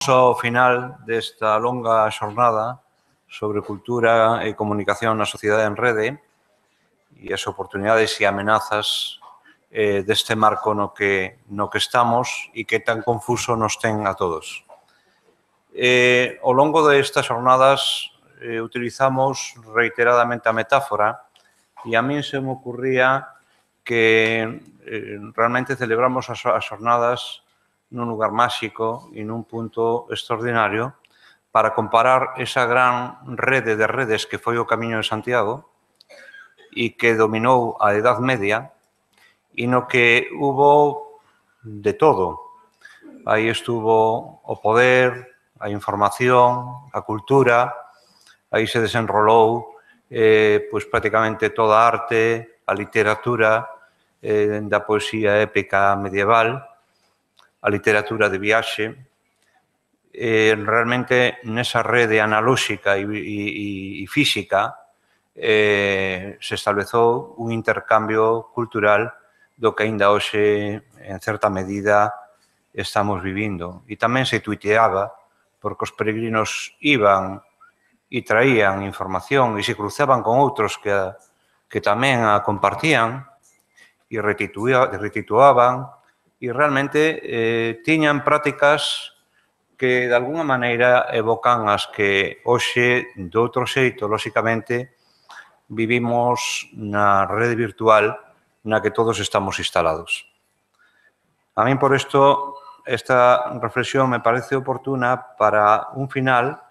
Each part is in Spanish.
ao final desta longa xornada sobre cultura e comunicación na sociedade en rede e as oportunidades e amenazas deste marco no que estamos e que tan confuso nos ten a todos. Ao longo destas xornadas utilizamos reiteradamente a metáfora e a min se me ocurría que realmente celebramos as xornadas nun lugar máxico e nun punto extraordinario para comparar esa gran rede de redes que foi o Camiño de Santiago e que dominou a Edad Media e no que hubo de todo. Aí estuvo o poder, a información, a cultura, aí se desenrolou pois prácticamente toda a arte, a literatura da poesía épica medieval, a literatura de viaxe. Realmente nesa rede analóxica e física se estableceu un intercambio cultural do que aínda hoxe, en certa medida, estamos vivindo. E tamén se tuiteaba, porque os peregrinos iban e traían información e se cruzaban con outros que tamén a compartían e retituaban e realmente tiñan prácticas que de alguna maneira evocan as que hoxe, de outro xeito, lóxicamente, vivimos na rede virtual na que todos estamos instalados. A min, por isto, esta reflexión me parece oportuna para un final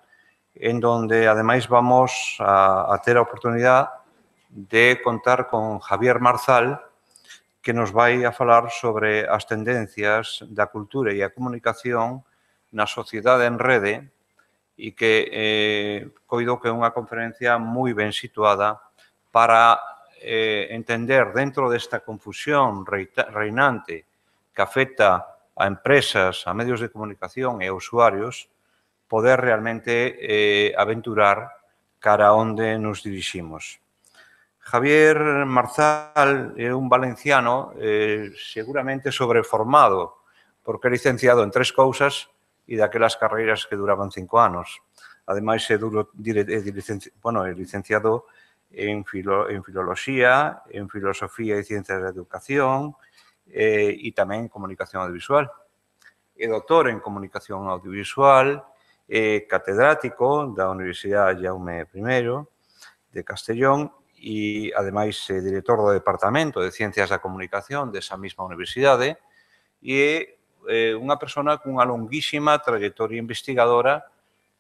en donde, ademais, vamos a ter a oportunidade de contar con Javier Marzal, que nos vai a falar sobre as tendencias da cultura e a comunicación na sociedade en rede e que coido que é unha conferencia moi ben situada para entender dentro desta confusión reinante que afecta a empresas, a medios de comunicación e a usuarios, poder realmente aventurar cara a onde nos diriximos. Javier Marzal é un valenciano seguramente sobreformado, porque é licenciado en 3 cousas e daquelas carreiras que duraban 5 anos. Ademais, é licenciado en filoloxía, en filosofía e ciencias da educación e tamén en comunicación audiovisual. É doutor en comunicación audiovisual, é catedrático da Universidade Jaume I de Castellón e, ademais, é director do Departamento de Ciencias da Comunicación desa mesma universidade e é unha persona cunha longuísima trayectoria investigadora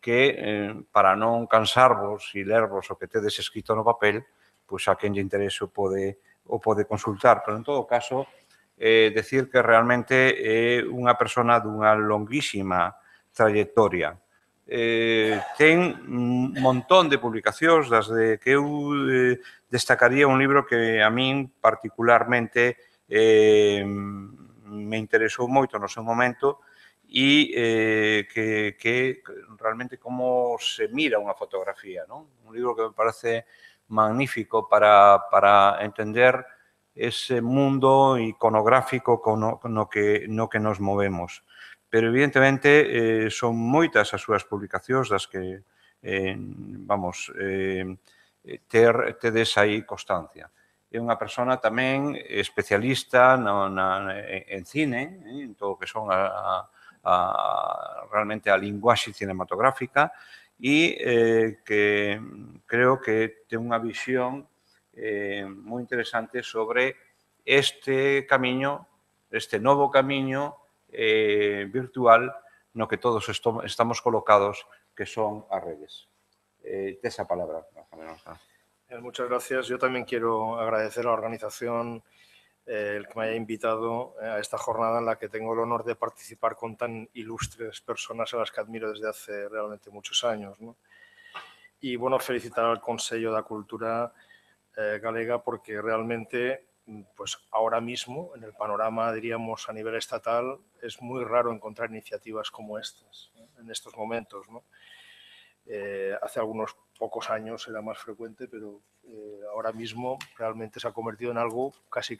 que, para non cansarvos e lervos o que tedes escrito no papel, pois a quen lle interese o pode consultar. Pero, en todo caso, decir que realmente é unha persona dunha longuísima trayectoria. Ten un montón de publicacións das de que eu destacaría un libro que a min particularmente me interesou moito no seu momento e que realmente como se mira unha fotografía, non? Un libro que me parece magnífico para entender ese mundo iconográfico no que nos movemos. Pero, evidentemente, son moitas as súas publicacións das que, tedes aí constancia. É unha persona tamén especialista en cine, en todo o que son realmente a linguaxe cinematográfica e que creo que ten unha visión moi interesante sobre este camiño, este novo camiño virtual no que todos estamos colocados, que son as redes. Tes a palabra, Javier. Muchas gracias. Yo también quiero agradecer a la organización el que me haya invitado a esta jornada en la que tengo el honor de participar con tan ilustres personas a las que admiro desde hace realmente muchos años, ¿no? Y, bueno, felicitar al Consello da Cultura Galega porque realmente, pues ahora mismo, en el panorama, diríamos, a nivel estatal, es muy raro encontrar iniciativas como estas, ¿no? En estos momentos, ¿no? Hace algunos pocos años era más frecuente, pero ahora mismo realmente se ha convertido en algo casi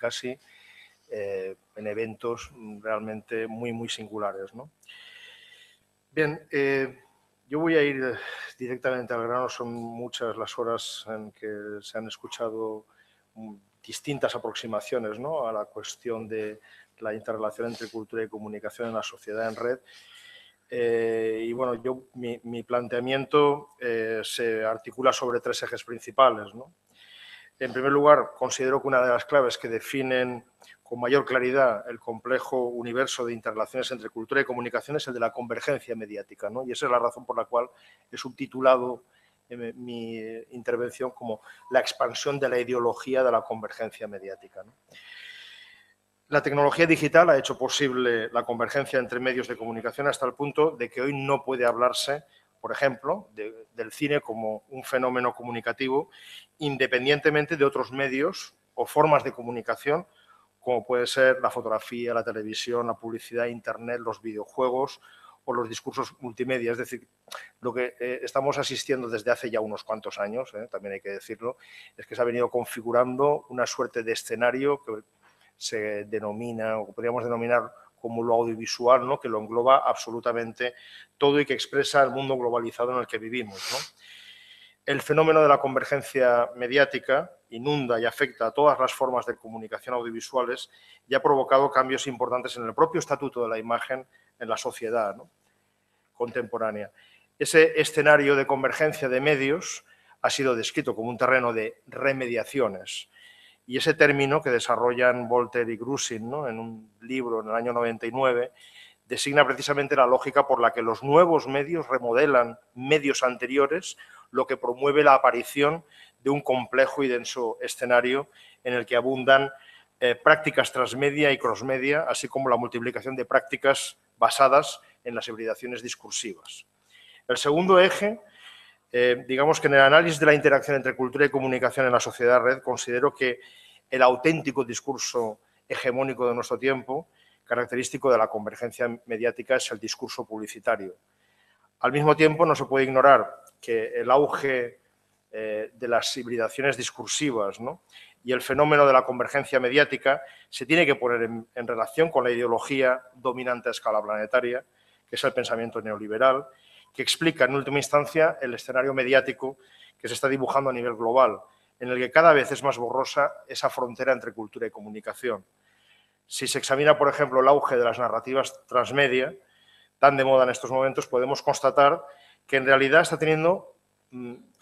en eventos realmente muy singulares, ¿no? Bien, yo voy a ir directamente al grano. Son muchas las horas en que se han escuchado distintas aproximaciones, ¿no?, a la cuestión de la interrelación entre cultura y comunicación en la sociedad en red. Y bueno, mi planteamiento se articula sobre tres ejes principales, ¿no? En primer lugar, considero que una de las claves que definen con mayor claridad el complejo universo de interrelaciones entre cultura y comunicación es el de la convergencia mediática, ¿no? Y esa es la razón por la cual he subtitulado mi intervención como la expansión de la ideología de la convergencia mediática, ¿no? La tecnología digital ha hecho posible la convergencia entre medios de comunicación hasta el punto de que hoy no puede hablarse, por ejemplo, del cine como un fenómeno comunicativo independientemente de otros medios o formas de comunicación, como puede ser la fotografía, la televisión, la publicidad, Internet, los videojuegos o los discursos multimedia. Es decir, lo que estamos asistiendo desde hace ya unos cuantos años, también hay que decirlo, es que se ha venido configurando una suerte de escenario que se denomina, o podríamos denominar como lo audiovisual, ¿no?, que lo engloba absolutamente todo y que expresa el mundo globalizado en el que vivimos, ¿no? El fenómeno de la convergencia mediática inunda y afecta a todas las formas de comunicación audiovisuales y ha provocado cambios importantes en el propio estatuto de la imagen en la sociedad, ¿no?, contemporánea. Ese escenario de convergencia de medios ha sido descrito como un terreno de remediaciones. Y ese término que desarrollan Voltaire y Grusin, ¿no?, en un libro en el año 99, designa precisamente la lógica por la que los nuevos medios remodelan medios anteriores, lo que promueve la aparición de un complejo y denso escenario en el que abundan prácticas transmedia y crossmedia, así como la multiplicación de prácticas basadas en las hibridaciones discursivas. El segundo eje, digamos que en el análisis de la interacción entre cultura y comunicación en la sociedad red, considero que el auténtico discurso hegemónico de nuestro tiempo, característico de la convergencia mediática, es el discurso publicitario. Al mismo tiempo, no se puede ignorar que el auge de las hibridaciones discursivas, ¿no?, y el fenómeno de la convergencia mediática se tiene que poner en relación con la ideología dominante a escala planetaria, que es el pensamiento neoliberal, que explica en última instancia el escenario mediático que se está dibujando a nivel global, en el que cada vez es más borrosa esa frontera entre cultura y comunicación. Si se examina, por ejemplo, el auge de las narrativas transmedia, tan de moda en estos momentos, podemos constatar que en realidad está teniendo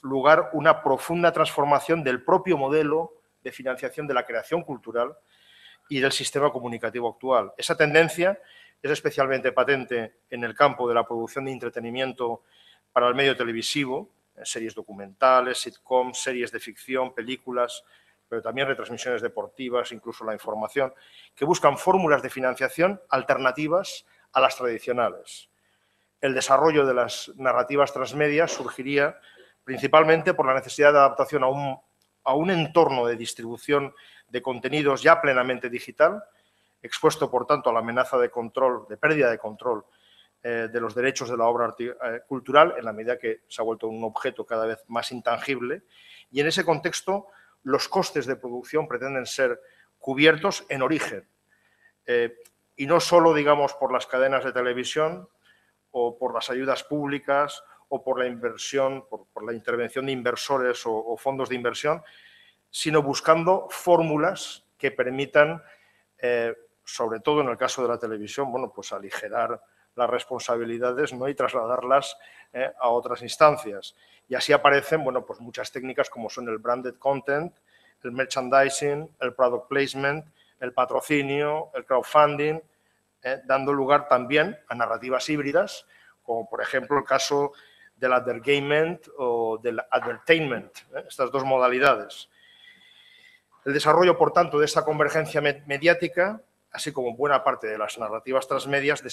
lugar una profunda transformación del propio modelo de financiación de la creación cultural y del sistema comunicativo actual. Esa tendencia es especialmente patente en el campo de la producción de entretenimiento para el medio televisivo, series documentales, sitcoms, series de ficción, películas, pero también retransmisiones deportivas, incluso la información, que buscan fórmulas de financiación alternativas a las tradicionales. El desarrollo de las narrativas transmedia surgiría principalmente por la necesidad de adaptación a un entorno de distribución de contenidos ya plenamente digital, expuesto, por tanto, a la amenaza de control, de pérdida de control de los derechos de la obra cultural, en la medida que se ha vuelto un objeto cada vez más intangible. Y en ese contexto, los costes de producción pretenden ser cubiertos en origen. Y no solo, digamos, por las cadenas de televisión o por las ayudas públicas o por la inversión, por la intervención de inversores o fondos de inversión, sino buscando fórmulas que permitan, sobre todo en el caso de la televisión, bueno, pues aligerar las responsabilidades, ¿no?, y trasladarlas a otras instancias. Y así aparecen, bueno, pues muchas técnicas como son el branded content, el merchandising, el product placement, el patrocinio, el crowdfunding, dando lugar también a narrativas híbridas, como por ejemplo el caso del advertisement o del advertainment, estas dos modalidades. El desarrollo, por tanto, de esta convergencia mediática, así como buena parte de las narrativas transmedias,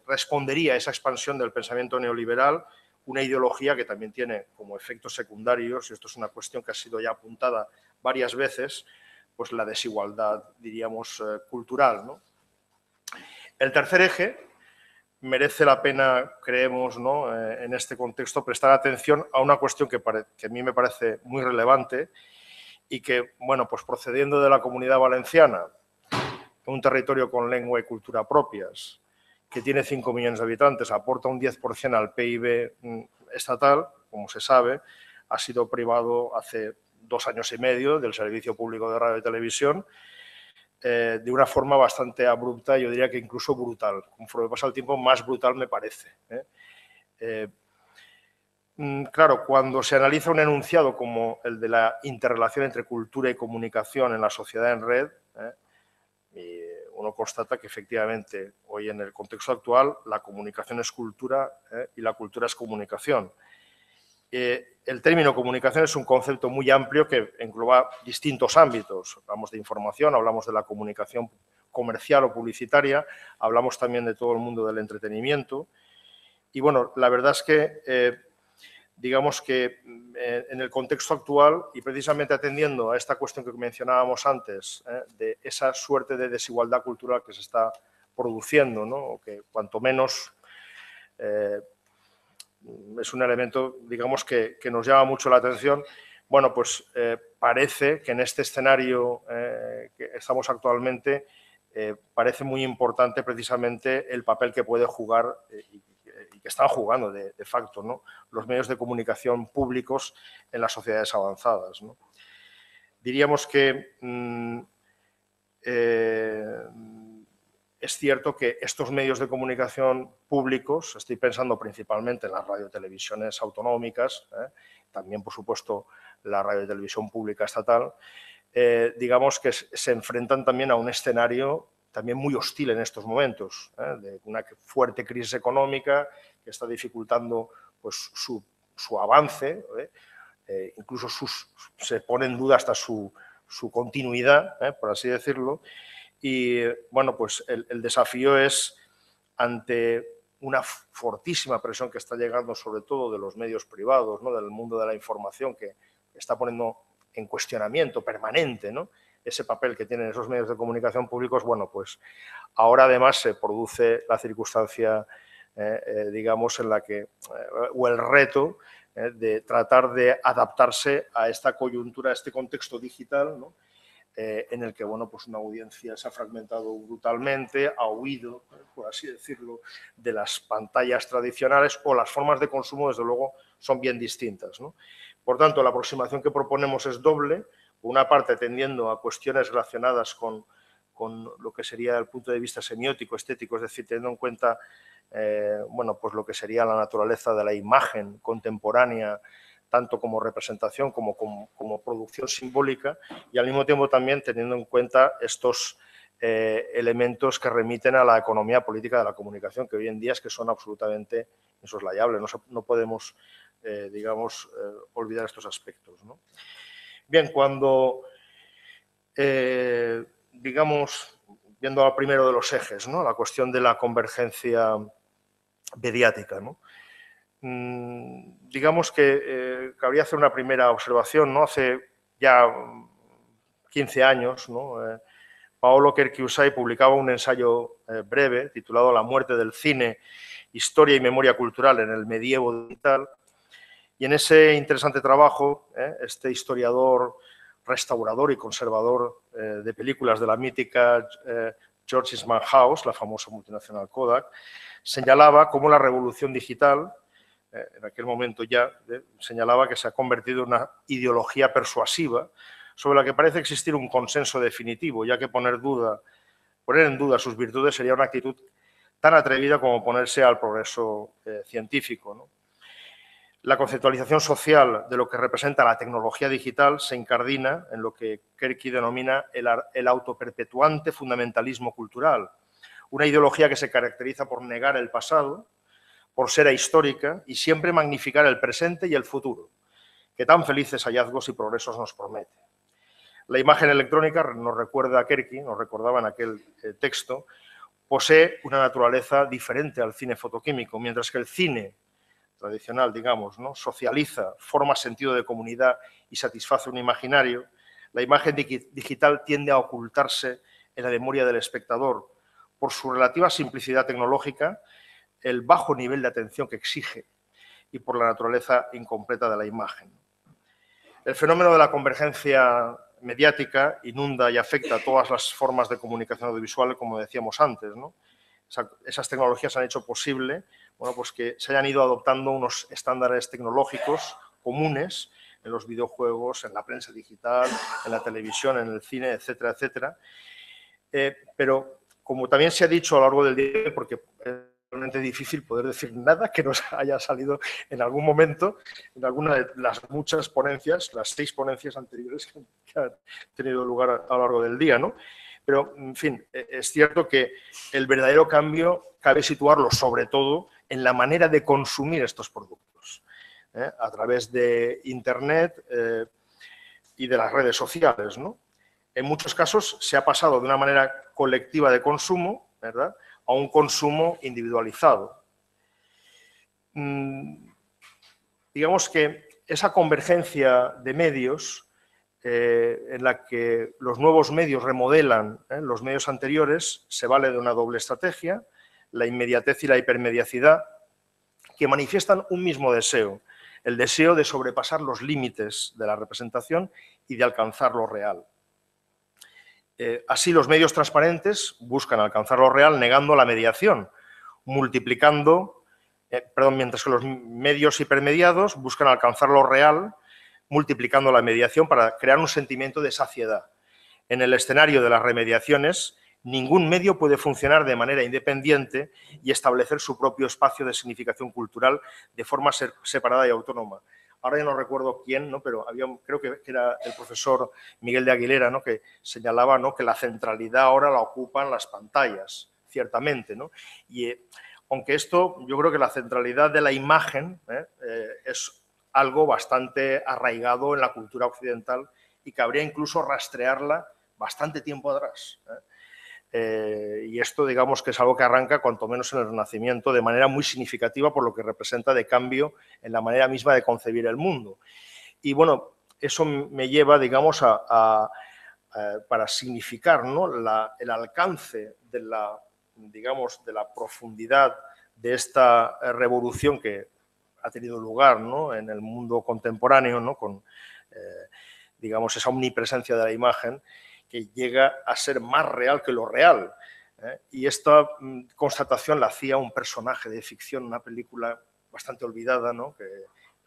respondería a esa expansión del pensamiento neoliberal, una ideología que también tiene como efectos secundarios, y esto es una cuestión que ha sido ya apuntada varias veces, pues la desigualdad, diríamos, cultural, ¿no? El tercer eje merece la pena, creemos, ¿no?, en este contexto, prestar atención a una cuestión que a mí me parece muy relevante y que, bueno, pues procediendo de la Comunidad Valenciana, un territorio con lengua y cultura propias, que tiene 5 millones de habitantes, aporta un 10% al PIB estatal, como se sabe, ha sido privado hace 2 años y medio del servicio público de radio y televisión, de una forma bastante abrupta, yo diría que incluso brutal. Conforme pasa el tiempo, más brutal me parece. Claro, cuando se analiza un enunciado como el de la interrelación entre cultura y comunicación en la sociedad en red, uno constata que efectivamente hoy en el contexto actual la comunicación es cultura y la cultura es comunicación. El término comunicación es un concepto muy amplio que engloba distintos ámbitos. Hablamos de información, hablamos de la comunicación comercial o publicitaria, hablamos también de todo el mundo del entretenimiento. Y bueno, la verdad es que, digamos que en el contexto actual y precisamente atendiendo a esta cuestión que mencionábamos antes, de esa suerte de desigualdad cultural que se está produciendo, ¿no? O que cuanto menos es un elemento, digamos, que nos llama mucho la atención. Bueno, pues parece que en este escenario que estamos actualmente parece muy importante precisamente el papel que puede jugar y que están jugando de facto, ¿no?, los medios de comunicación públicos en las sociedades avanzadas, ¿no? Diríamos que es cierto que estos medios de comunicación públicos, estoy pensando principalmente en las radiotelevisiones autonómicas, también, por supuesto, la radiotelevisión pública estatal, digamos que se enfrentan también a un escenario también muy hostil en estos momentos, de una fuerte crisis económica que está dificultando pues, su avance, incluso se pone en duda hasta su continuidad, por así decirlo. Y, bueno, pues el desafío es, ante una fortísima presión que está llegando, sobre todo de los medios privados, ¿no?, del mundo de la información, que está poniendo en cuestionamiento permanente, ¿no?, ese papel que tienen esos medios de comunicación públicos. Bueno, pues ahora además se produce la circunstancia, digamos, en la que, o el reto de tratar de adaptarse a esta coyuntura, a este contexto digital, ¿no?, en el que, bueno, pues una audiencia se ha fragmentado brutalmente, ha huido, por así decirlo, de las pantallas tradicionales, o las formas de consumo, desde luego, son bien distintas, ¿no? Por tanto, la aproximación que proponemos es doble. Por una parte, atendiendo a cuestiones relacionadas con lo que sería el punto de vista semiótico, estético, es decir, teniendo en cuenta bueno, pues lo que sería la naturaleza de la imagen contemporánea, tanto como representación como producción simbólica, y al mismo tiempo también teniendo en cuenta estos elementos que remiten a la economía política de la comunicación, que hoy en día es que son absolutamente insoslayables. No podemos, digamos, olvidar estos aspectos, ¿no? Bien, cuando, digamos, viendo al primero de los ejes, ¿no?, la cuestión de la convergencia mediática, ¿no?, digamos que cabría hacer una primera observación, ¿no? Hace ya 15 años, ¿no?, Paolo Kerkyusai publicaba un ensayo breve titulado La muerte del cine, historia y memoria cultural en el medievo digital, y en ese interesante trabajo, este historiador, restaurador y conservador de películas de la mítica George Eastman House, la famosa multinacional Kodak, señalaba cómo la revolución digital, en aquel momento ya, señalaba que se ha convertido en una ideología persuasiva sobre la que parece existir un consenso definitivo, ya que poner en duda sus virtudes sería una actitud tan atrevida como oponerse al progreso científico, ¿no? La conceptualización social de lo que representa la tecnología digital se incardina en lo que Kerky denomina el autoperpetuante fundamentalismo cultural, una ideología que se caracteriza por negar el pasado, por ser ahistórica y siempre magnificar el presente y el futuro, que tan felices hallazgos y progresos nos promete. La imagen electrónica, nos recuerda a Kerky, nos recordaba en aquel texto, posee una naturaleza diferente al cine fotoquímico, mientras que el cine tradicional, digamos, ¿no?, socializa, forma sentido de comunidad y satisface un imaginario. La imagen digital tiende a ocultarse en la memoria del espectador por su relativa simplicidad tecnológica, el bajo nivel de atención que exige y por la naturaleza incompleta de la imagen. El fenómeno de la convergencia mediática inunda y afecta a todas las formas de comunicación audiovisual, como decíamos antes, ¿no? esas tecnologías han hecho posible, bueno, pues que se hayan ido adoptando unos estándares tecnológicos comunes en los videojuegos, en la prensa digital, en la televisión, en el cine, etcétera, etcétera. Pero como también se ha dicho a lo largo del día, porque es realmente difícil poder decir nada que nos haya salido en algún momento, en alguna de las muchas ponencias, las 6 ponencias anteriores que han tenido lugar a lo largo del día, ¿no? Pero, en fin, es cierto que el verdadero cambio cabe situarlo sobre todo en la manera de consumir estos productos, a través de Internet y de las redes sociales, ¿no? En muchos casos se ha pasado de una manera colectiva de consumo, ¿verdad?, a un consumo individualizado. Digamos que esa convergencia de medios en la que los nuevos medios remodelan los medios anteriores se vale de una doble estrategia, la inmediatez y la hipermediacidad, que manifiestan un mismo deseo, el deseo de sobrepasar los límites de la representación y de alcanzar lo real. Así, los medios transparentes buscan alcanzar lo real negando la mediación, mientras que los medios hipermediados buscan alcanzar lo real multiplicando la mediación para crear un sentimiento de saciedad. En el escenario de las remediaciones, ningún medio puede funcionar de manera independiente y establecer su propio espacio de significación cultural de forma separada y autónoma. Ahora ya no recuerdo quién, ¿no?, pero creo que era el profesor Miguel de Aguilera, ¿no?, que señalaba, ¿no?, que la centralidad ahora la ocupan las pantallas, ciertamente, ¿no? Y aunque esto, yo creo que la centralidad de la imagen es algo bastante arraigado en la cultura occidental y que habría incluso rastrearla bastante tiempo atrás. Y esto, digamos, que es algo que arranca cuanto menos en el Renacimiento de manera muy significativa por lo que representa de cambio en la manera misma de concebir el mundo. Y bueno, eso me lleva, digamos, para significar, ¿no?, el alcance de la profundidad de esta revolución que ha tenido lugar, ¿no?, en el mundo contemporáneo, ¿no?, con digamos, esa omnipresencia de la imagen que llega a ser más real que lo real. Y esta constatación la hacía un personaje de ficción, una película bastante olvidada, ¿no?,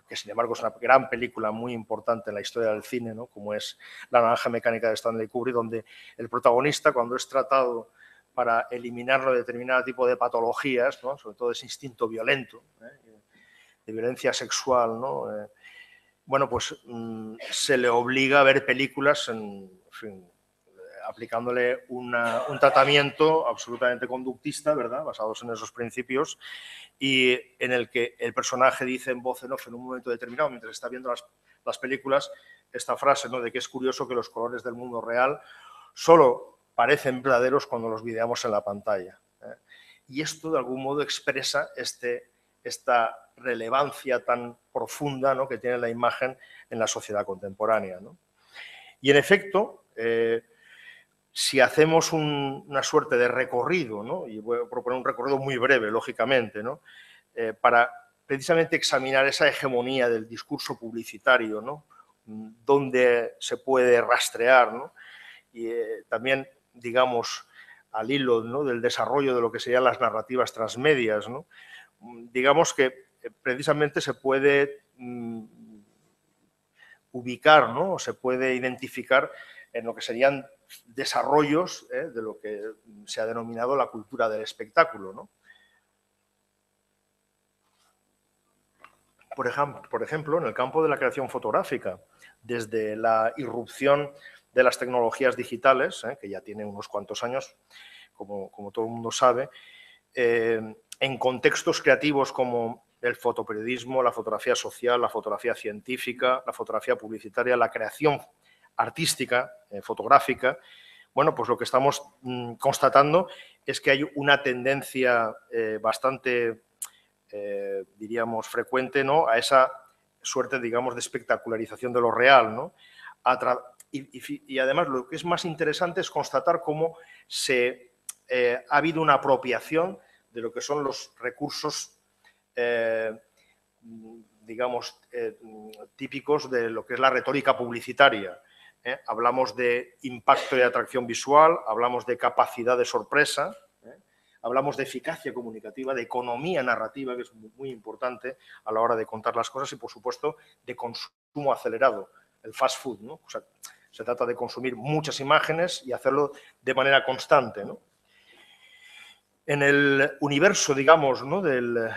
que sin embargo es una gran película muy importante en la historia del cine, ¿no?, como es La naranja mecánica de Stanley Kubrick, donde el protagonista, cuando es tratado para eliminarlo de determinado tipo de patologías, ¿no?, sobre todo ese instinto violento, de violencia sexual, ¿no?, bueno, pues se le obliga a ver películas, en fin, aplicándole un tratamiento absolutamente conductista, ¿verdad?, basados en esos principios, y en el que el personaje dice en voz en off en un momento determinado, mientras está viendo las películas, esta frase, ¿no?, de que es curioso que los colores del mundo real solo parecen verdaderos cuando los videamos en la pantalla. Y esto, de algún modo, expresa esta relevancia tan profunda, ¿no?, que tiene la imagen en la sociedad contemporánea, ¿no? Y, en efecto, si hacemos una suerte de recorrido, ¿no?, y voy a proponer un recorrido muy breve, lógicamente, ¿no?, para precisamente examinar esa hegemonía del discurso publicitario, ¿no?, donde se puede rastrear, ¿no?, y también, digamos, al hilo, ¿no?, del desarrollo de lo que serían las narrativas transmedias, ¿no?, digamos que precisamente se puede ubicar, ¿no?, o se puede identificar en lo que serían desarrollos de lo que se ha denominado la cultura del espectáculo, ¿no? Por ejemplo, en el campo de la creación fotográfica, desde la irrupción de las tecnologías digitales, que ya tiene unos cuantos años, como todo el mundo sabe, en contextos creativos como el fotoperiodismo, la fotografía social, la fotografía científica, la fotografía publicitaria, la creación artística, fotográfica, bueno, pues lo que estamos constatando es que hay una tendencia bastante, diríamos, frecuente, ¿no?, a esa suerte, digamos, de espectacularización de lo real, ¿no? Y además lo que es más interesante es constatar cómo ha habido una apropiación de lo que son los recursos, digamos, típicos de lo que es la retórica publicitaria. Hablamos de impacto y atracción visual, hablamos de capacidad de sorpresa, hablamos de eficacia comunicativa, de economía narrativa, que es muy importante a la hora de contar las cosas, y, por supuesto, de consumo acelerado, el fast food, ¿no? O sea, se trata de consumir muchas imágenes y hacerlo de manera constante, ¿no? En el universo, digamos, ¿no?, del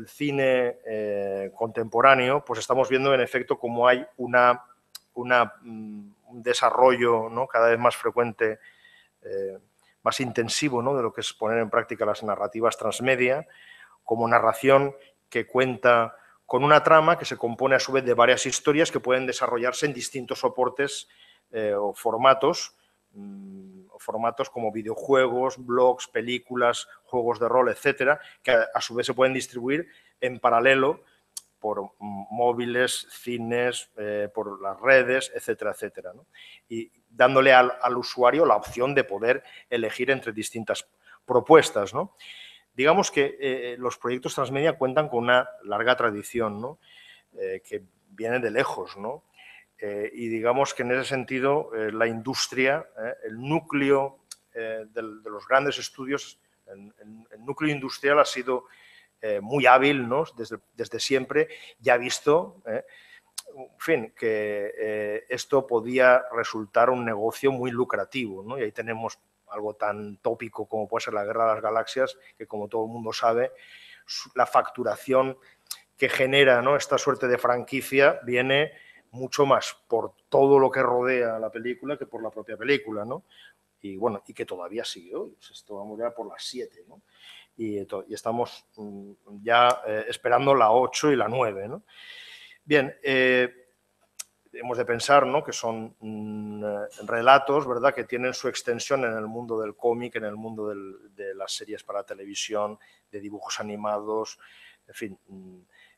cine contemporáneo, pues estamos viendo, en efecto, cómo hay un desarrollo, ¿no?, cada vez más frecuente, más intensivo, ¿no?, de lo que es poner en práctica las narrativas transmedia, como narración que cuenta con una trama que se compone a su vez de varias historias que pueden desarrollarse en distintos soportes o formatos como videojuegos, blogs, películas, juegos de rol, etcétera, que a su vez se pueden distribuir en paralelo por móviles, cines, por las redes, etcétera, etcétera, ¿no? Y dándole al usuario la opción de poder elegir entre distintas propuestas, ¿no? Digamos que los proyectos transmedia cuentan con una larga tradición, ¿no?, que viene de lejos, ¿no? Y digamos que en ese sentido la industria, el núcleo de los grandes estudios, el núcleo industrial ha sido muy hábil, ¿no?, desde siempre, y ha visto, en fin, que esto podía resultar un negocio muy lucrativo, ¿no? Y ahí tenemos algo tan tópico como puede ser la Guerra de las Galaxias, que, como todo el mundo sabe, la facturación que genera, ¿no?, esta suerte de franquicia viene mucho más por todo lo que rodea a la película que por la propia película, ¿no? Y bueno, y que todavía sigue hoy. Pues esto vamos ya por las 7, ¿no? Y estamos ya esperando la 8 y la 9, ¿no? Bien, hemos de pensar, ¿no?, que son relatos, ¿verdad?, que tienen su extensión en el mundo del cómic, en el mundo de las series para televisión, de dibujos animados, en fin,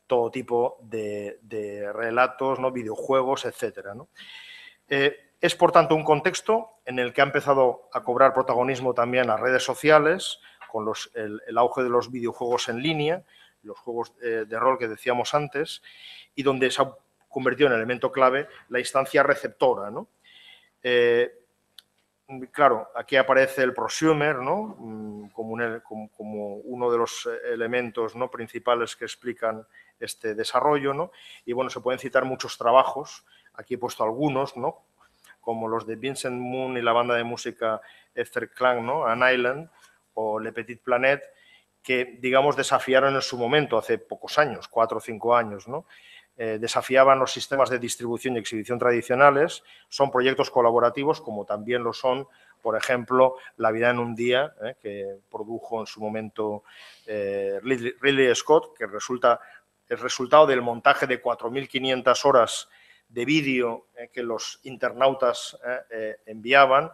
todo tipo de relatos, ¿no?, videojuegos, etcétera, ¿no? Es, por tanto, un contexto en el que ha empezado a cobrar protagonismo también las redes sociales, con el auge de los videojuegos en línea, los juegos de rol que decíamos antes, y donde se ha convertido en elemento clave la instancia receptora, ¿no? Claro, aquí aparece el prosumer, ¿no?, como uno de los elementos, ¿no?, principales que explican este desarrollo, ¿no? Y bueno, se pueden citar muchos trabajos, aquí he puesto algunos, ¿no?, como los de Vincent Moon y la banda de música Esther Klang, ¿no?, An Island, o Le Petit Planet, que, digamos, desafiaron en su momento, hace pocos años, 4 o 5 años, ¿no?, desafiaban los sistemas de distribución y exhibición tradicionales. Son proyectos colaborativos, como también lo son, por ejemplo, La vida en un día, que produjo en su momento Ridley Scott, que el resultado del montaje de 4.500 horas de vídeo que los internautas enviaban.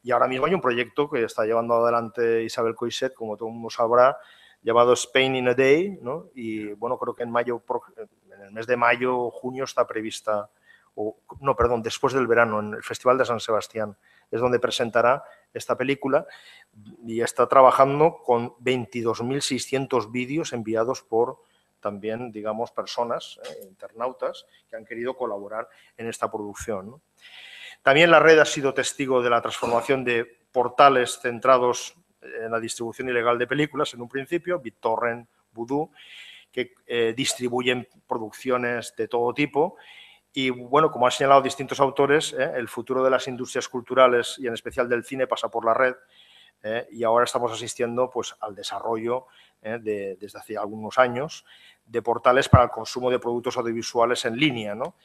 Y ahora mismo hay un proyecto que está llevando adelante Isabel Coixet, como todo el mundo sabrá, llamado Spain in a Day, ¿no? Y bueno, creo que en el mes de mayo o junio está prevista, después del verano, en el Festival de San Sebastián, es donde presentará esta película, y está trabajando con 22.600 vídeos enviados por también, digamos, personas, internautas, que han querido colaborar en esta producción, ¿no? También la red ha sido testigo de la transformación de portales centrados en la distribución ilegal de películas, en un principio, BitTorrent, Vudu, que distribuyen producciones de todo tipo. Y bueno, como han señalado distintos autores, el futuro de las industrias culturales y en especial del cine pasa por la red, y ahora estamos asistiendo, pues, al desarrollo desde hace algunos años de portales para el consumo de productos audiovisuales en línea, ¿no?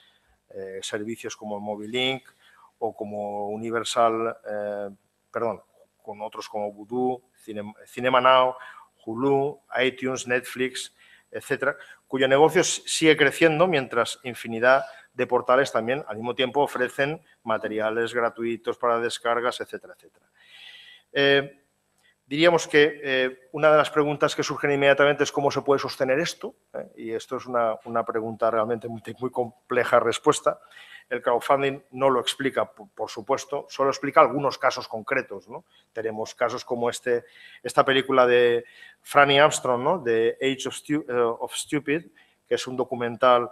Servicios como Mobilink o como Universal, con otros como Vudu, Cinema Now, Hulu, iTunes, Netflix, etcétera, cuyo negocio sigue creciendo mientras infinidad de portales también al mismo tiempo ofrecen materiales gratuitos para descargas, etcétera, etcétera. Diríamos que una de las preguntas que surgen inmediatamente es cómo se puede sostener esto, y esto es una pregunta realmente muy compleja respuesta. El crowdfunding no lo explica, por supuesto, solo explica algunos casos concretos, ¿no? Tenemos casos como esta película de Franny Armstrong, ¿no?, de Age of Stupid, que es un documental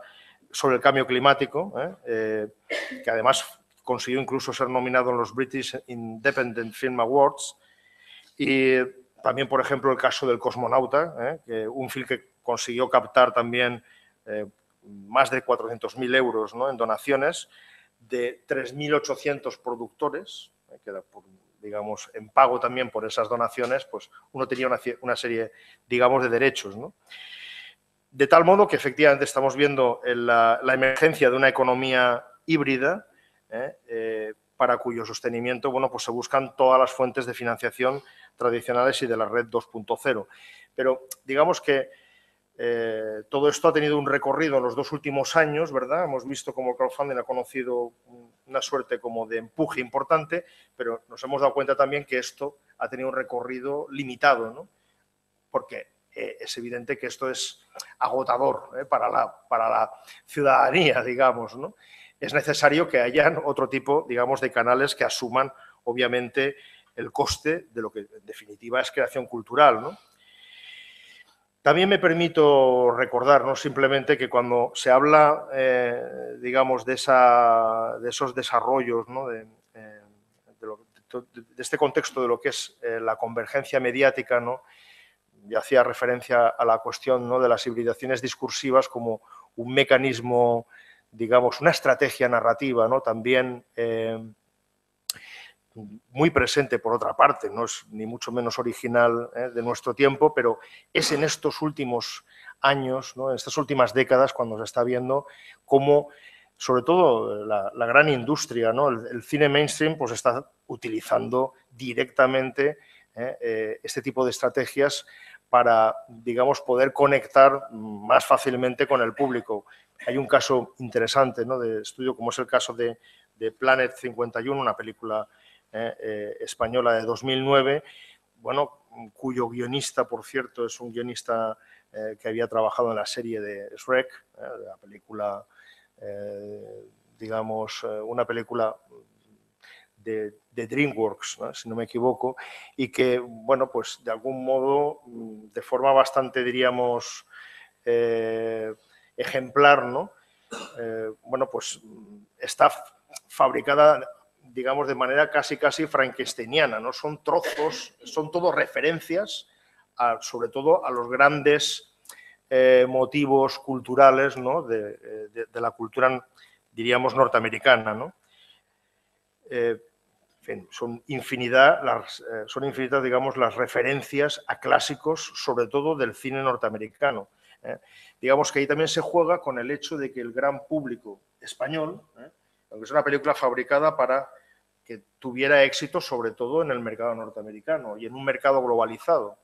sobre el cambio climático, que además consiguió incluso ser nominado en los British Independent Film Awards. Y También, por ejemplo, el caso del Cosmonauta, que un film que consiguió captar también más de 400.000 euros, ¿no?, en donaciones de 3.800 productores, que digamos, en pago también por esas donaciones, pues uno tenía una serie, digamos, de derechos, ¿no? De tal modo que efectivamente estamos viendo la emergencia de una economía híbrida, para cuyo sostenimiento, bueno, pues se buscan todas las fuentes de financiación tradicionales y de la red 2.0. Pero digamos que todo esto ha tenido un recorrido en los 2 últimos años, ¿verdad? Hemos visto cómo el crowdfunding ha conocido una suerte como de empuje importante, pero nos hemos dado cuenta también que esto ha tenido un recorrido limitado, ¿no? Porque es evidente que esto es agotador para la ciudadanía, digamos, ¿no? Es necesario que hayan otro tipo, digamos, de canales que asuman, obviamente, el coste de lo que, en definitiva, es creación cultural, ¿no? También me permito recordar, ¿no?, simplemente que cuando se habla, digamos, de esos desarrollos, ¿no?, de este contexto de lo que es la convergencia mediática, ¿no?, y hacía referencia a la cuestión, ¿no?, de las hibridaciones discursivas como un mecanismo, digamos, una estrategia narrativa, ¿no?, también muy presente por otra parte, no es ni mucho menos original de nuestro tiempo, pero es en estos últimos años, ¿no?, en estas últimas décadas, cuando se está viendo cómo, sobre todo la gran industria, ¿no?, el cine mainstream, pues está utilizando directamente este tipo de estrategias para, digamos, poder conectar más fácilmente con el público. Hay un caso interesante, ¿no?, de estudio, como es el caso de Planet 51, una película española de 2009, bueno, cuyo guionista, por cierto, es un guionista que había trabajado en la serie de Shrek, la película, digamos, una película de DreamWorks, ¿no?, si no me equivoco, y que, bueno, pues de algún modo, de forma bastante, diríamos, ejemplar, ¿no?, bueno, pues está fabricada, digamos, de manera casi frankensteiniana, ¿no? Son trozos, son todo referencias, sobre todo a los grandes motivos culturales, ¿no?, de la cultura, diríamos, norteamericana, ¿no? En fin, son infinitas, digamos, las referencias a clásicos, sobre todo del cine norteamericano. Digamos que ahí también se juega con el hecho de que el gran público español, aunque es una película fabricada para que tuviera éxito, sobre todo en el mercado norteamericano y en un mercado globalizado,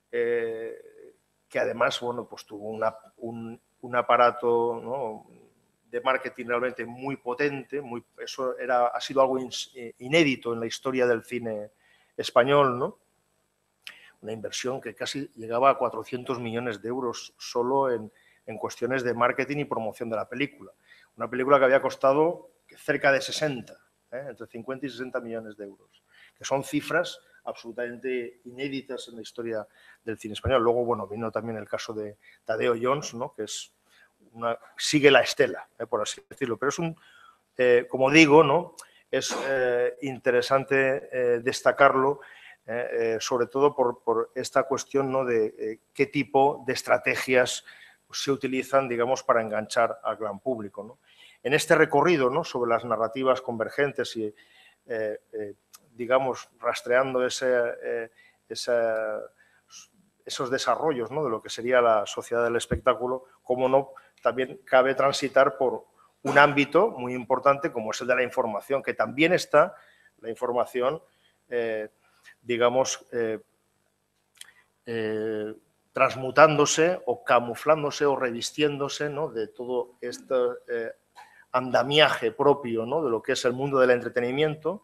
que además, bueno, pues tuvo un aparato, ¿no?, de marketing realmente muy potente, eso ha sido algo inédito en la historia del cine español, ¿no? Una inversión que casi llegaba a 400 millones de euros solo en cuestiones de marketing y promoción de la película. Una película que había costado cerca de 60, entre 50 y 60 millones de euros, que son cifras absolutamente inéditas en la historia del cine español. Luego, bueno, vino también el caso de Tadeo Jones, ¿no?, que sigue la estela, por así decirlo, pero es como digo, ¿no?, es interesante destacarlo, sobre todo por esta cuestión, ¿no?, de qué tipo de estrategias se utilizan, digamos, para enganchar al gran público, ¿no? En este recorrido, ¿no?, sobre las narrativas convergentes y, digamos, rastreando esos desarrollos, ¿no?, de lo que sería la sociedad del espectáculo, cómo no, también cabe transitar por un ámbito muy importante como es el de la información, que también está la información, digamos, transmutándose o camuflándose o revistiéndose, ¿no?, de todo este andamiaje propio, ¿no?, de lo que es el mundo del entretenimiento,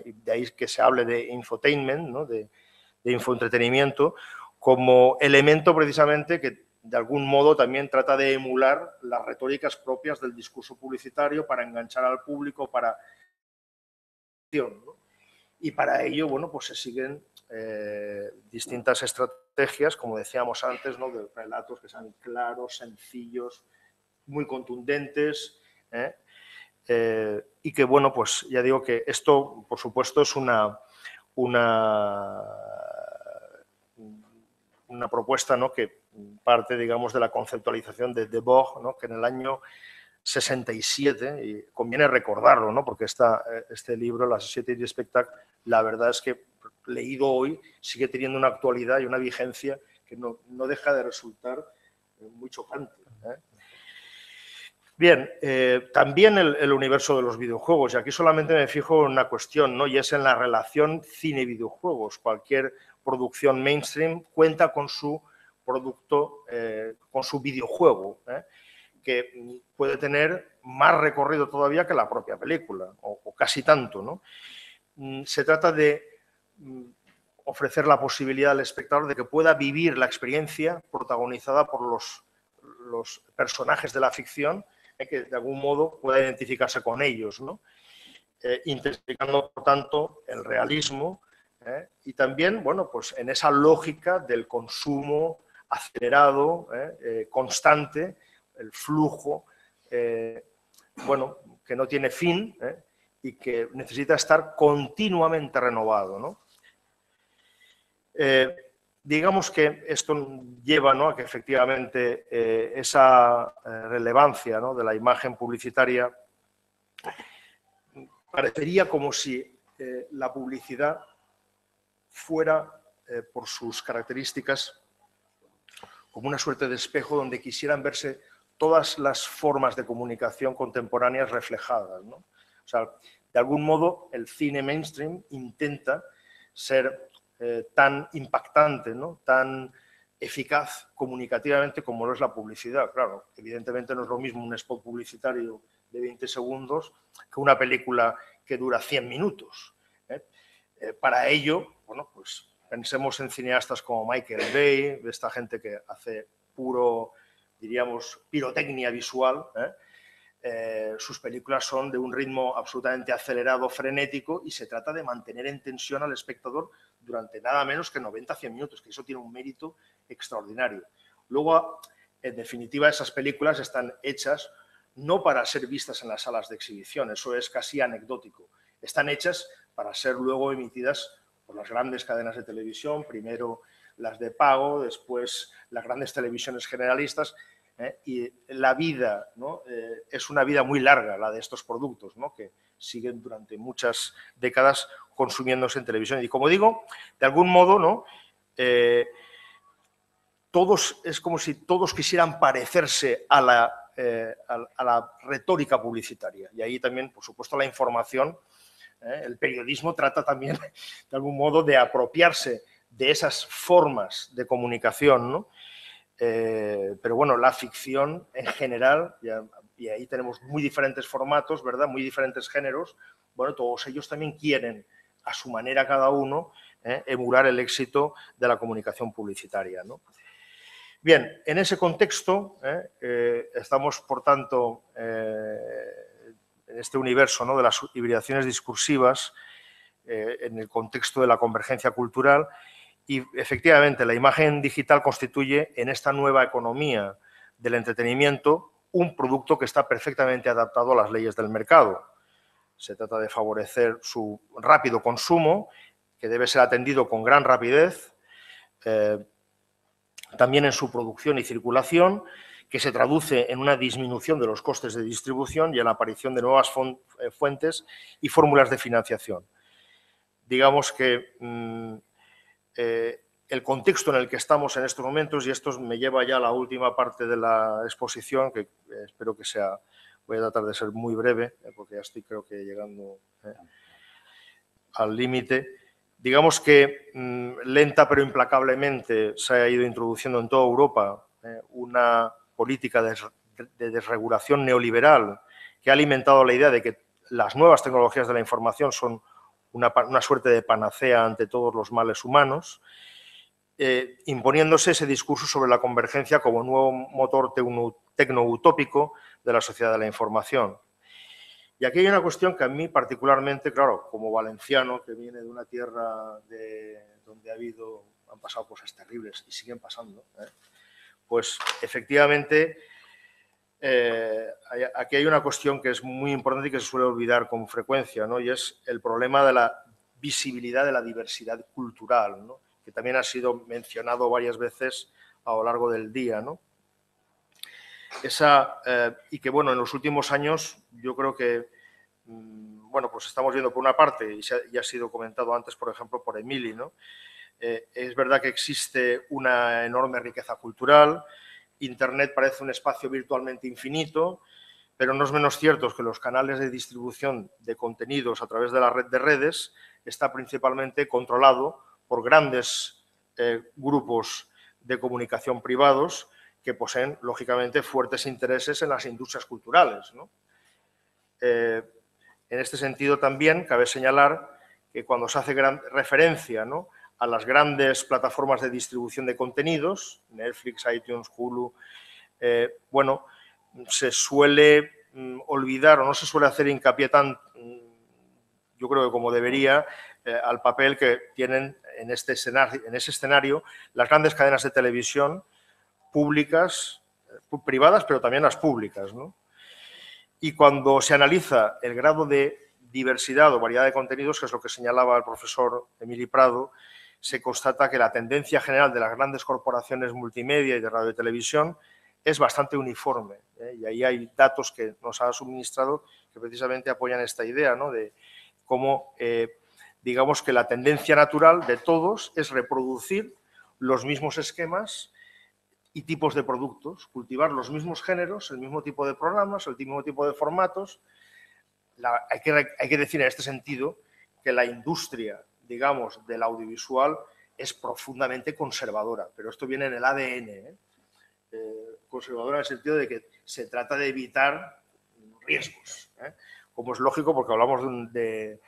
y de ahí que se hable de infotainment, ¿no?, de infoentretenimiento, como elemento precisamente que de algún modo también trata de emular las retóricas propias del discurso publicitario para enganchar al público, ¿no? Y para ello, bueno, pues se siguen distintas estrategias, como decíamos antes, ¿no?, de relatos que sean claros, sencillos, muy contundentes, y que, bueno, pues ya digo que esto, por supuesto, es una una propuesta, ¿no?, que parte, digamos, de la conceptualización de Debord, ¿no?, que en el año 67, y conviene recordarlo, ¿no?, porque este libro, La Société du Spectacle, la verdad es que leído hoy sigue teniendo una actualidad y una vigencia que no deja de resultar muy chocante, ¿eh? Bien, también el universo de los videojuegos, y aquí solamente me fijo en una cuestión, ¿no?, y es en la relación cine-videojuegos. Cualquier producción mainstream cuenta con su producto, con su videojuego, que puede tener más recorrido todavía que la propia película, o casi tanto, ¿no? Se trata de ofrecer la posibilidad al espectador de que pueda vivir la experiencia protagonizada por los personajes de la ficción, que de algún modo pueda identificarse con ellos, ¿no? Intensificando, por tanto, el realismo, y también, bueno, pues en esa lógica del consumo acelerado, constante, el flujo, bueno, que no tiene fin, y que necesita estar continuamente renovado, ¿no? Digamos que esto lleva, ¿no?, a que efectivamente esa relevancia, ¿no?, de la imagen publicitaria parecería como si la publicidad fuera, por sus características, como una suerte de espejo donde quisieran verse todas las formas de comunicación contemporáneas reflejadas, ¿no? O sea, de algún modo el cine mainstream intenta ser tan impactante, ¿no?, tan eficaz comunicativamente como lo es la publicidad. Claro, evidentemente no es lo mismo un spot publicitario de 20 segundos que una película que dura 100 minutos. Para ello, bueno, pues pensemos en cineastas como Michael Bay, esta gente que hace puro, diríamos, pirotecnia visual. Sus películas son de un ritmo absolutamente acelerado, frenético, y se trata de mantener en tensión al espectador durante nada menos que 90-100 minutos, que eso tiene un mérito extraordinario. Luego, en definitiva, esas películas están hechas no para ser vistas en las salas de exhibición, eso es casi anecdótico. Están hechas para ser luego emitidas por las grandes cadenas de televisión, primero las de pago, después las grandes televisiones generalistas, y la vida, ¿no?, es una vida muy larga, la de estos productos, ¿no?, que siguen durante muchas décadas consumiéndose en televisión. Y como digo, de algún modo, ¿no?, es como si todos quisieran parecerse a la retórica publicitaria. Y ahí también, por supuesto, la información, el periodismo trata también, de algún modo, de apropiarse de esas formas de comunicación, ¿no? Pero bueno, la ficción en general, y ahí tenemos muy diferentes formatos, ¿verdad?, muy diferentes géneros. Bueno, todos ellos también quieren, a su manera cada uno, emular el éxito de la comunicación publicitaria, ¿no? Bien, en ese contexto estamos, por tanto, en este universo, ¿no?, de las hibridaciones discursivas, en el contexto de la convergencia cultural, y efectivamente la imagen digital constituye en esta nueva economía del entretenimiento un producto que está perfectamente adaptado a las leyes del mercado. Se trata de favorecer su rápido consumo, que debe ser atendido con gran rapidez, también en su producción y circulación, que se traduce en una disminución de los costes de distribución y en la aparición de nuevas fuentes y fórmulas de financiación. Digamos que el contexto en el que estamos en estos momentos, y esto me lleva ya a la última parte de la exposición, que espero que sea, voy a tratar de ser muy breve, porque ya estoy, creo que, llegando al límite. Digamos que lenta pero implacablemente se ha ido introduciendo en toda Europa una política de desregulación neoliberal que ha alimentado la idea de que las nuevas tecnologías de la información son una suerte de panacea ante todos los males humanos, imponiéndose ese discurso sobre la convergencia como nuevo motor tecno-utópico de la sociedad de la información. Y aquí hay una cuestión que a mí particularmente, claro, como valenciano, que viene de una tierra donde han pasado cosas terribles y siguen pasando, pues efectivamente aquí hay una cuestión que es muy importante y que se suele olvidar con frecuencia, ¿no? Y es el problema de la visibilidad de la diversidad cultural, ¿no? que también ha sido mencionado varias veces a lo largo del día, ¿no? Y que, bueno, en los últimos años yo creo que, bueno, pues estamos viendo por una parte, y ya ha sido comentado antes, por ejemplo, por Emili, ¿no? Es verdad que existe una enorme riqueza cultural, Internet parece un espacio virtualmente infinito, pero no es menos cierto que los canales de distribución de contenidos a través de la red de redes está principalmente controlado por grandes grupos de comunicación privados que poseen, lógicamente, fuertes intereses en las industrias culturales, ¿no? En este sentido, también cabe señalar que cuando se hace referencia, ¿no?, a las grandes plataformas de distribución de contenidos, Netflix, iTunes, Hulu, bueno, se suele olvidar o no se suele hacer hincapié tan, yo creo que como debería, al papel que tienen en ese escenario las grandes cadenas de televisión públicas, privadas, pero también las públicas, ¿no? Y cuando se analiza el grado de diversidad o variedad de contenidos, que es lo que señalaba el profesor Emili Prado, se constata que la tendencia general de las grandes corporaciones multimedia y de radio y televisión es bastante uniforme, ¿eh? Y ahí hay datos que nos ha suministrado que precisamente apoyan esta idea, ¿no?, de cómo, digamos que la tendencia natural de todos es reproducir los mismos esquemas y tipos de productos, cultivar los mismos géneros, el mismo tipo de programas, el mismo tipo de formatos. Hay que decir en este sentido que la industria, digamos, del audiovisual es profundamente conservadora, pero esto viene en el ADN, conservadora en el sentido de que se trata de evitar riesgos, como es lógico porque hablamos de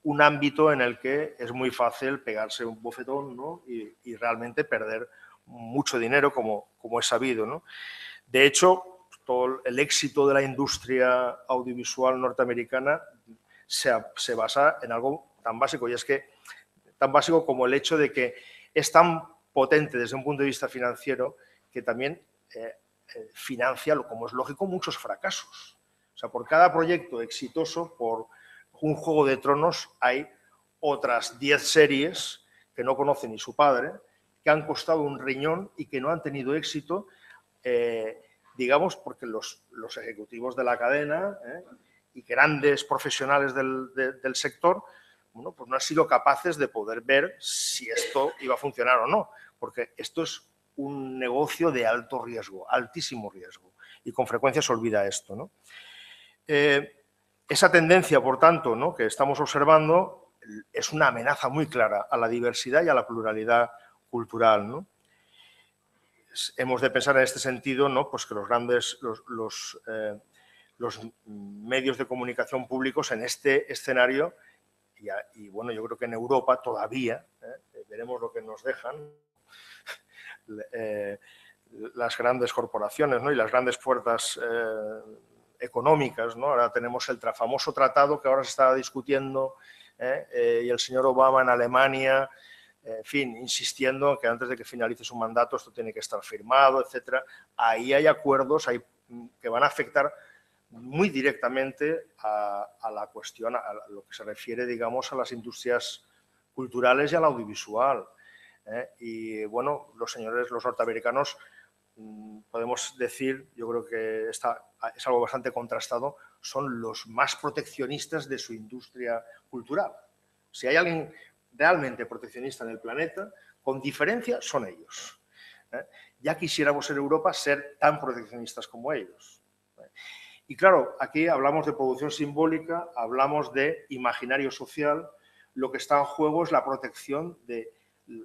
un ámbito en el que es muy fácil pegarse un bofetón, ¿no?, y realmente perder mucho dinero, como es sabido, ¿no? De hecho, todo el éxito de la industria audiovisual norteamericana se basa en algo tan básico, y es que tan básico como el hecho de que es tan potente desde un punto de vista financiero que también financia, como es lógico, muchos fracasos. O sea, por cada proyecto exitoso, por un Juego de Tronos, hay otras 10 series que no conoce ni su padre, que han costado un riñón y que no han tenido éxito, digamos, porque los ejecutivos de la cadena y grandes profesionales del sector, bueno, pues no han sido capaces de poder ver si esto iba a funcionar o no, porque esto es un negocio de alto riesgo, altísimo riesgo, y con frecuencia se olvida esto, ¿no? Esa tendencia, por tanto, ¿no?, que estamos observando es una amenaza muy clara a la diversidad y a la pluralidad cultural, ¿no? Hemos de pensar en este sentido, ¿no?, pues que los medios de comunicación públicos en este escenario, y bueno, yo creo que en Europa todavía, veremos lo que nos dejan las grandes corporaciones, ¿no?, y las grandes fuerzas económicas, ¿no? Ahora tenemos el famoso tratado que ahora se está discutiendo, y el señor Obama en Alemania, en fin, insistiendo en que antes de que finalice su mandato esto tiene que estar firmado, etcétera. Ahí hay acuerdos que van a afectar muy directamente a la cuestión, a lo que se refiere, digamos, a las industrias culturales y al audiovisual. Y, bueno, los norteamericanos, podemos decir, yo creo que es algo bastante contrastado, son los más proteccionistas de su industria cultural. Si hay alguien realmente proteccionista en el planeta, con diferencia son ellos. Ya quisiéramos en Europa ser tan proteccionistas como ellos. Y claro, aquí hablamos de producción simbólica, hablamos de imaginario social, lo que está en juego es la protección de,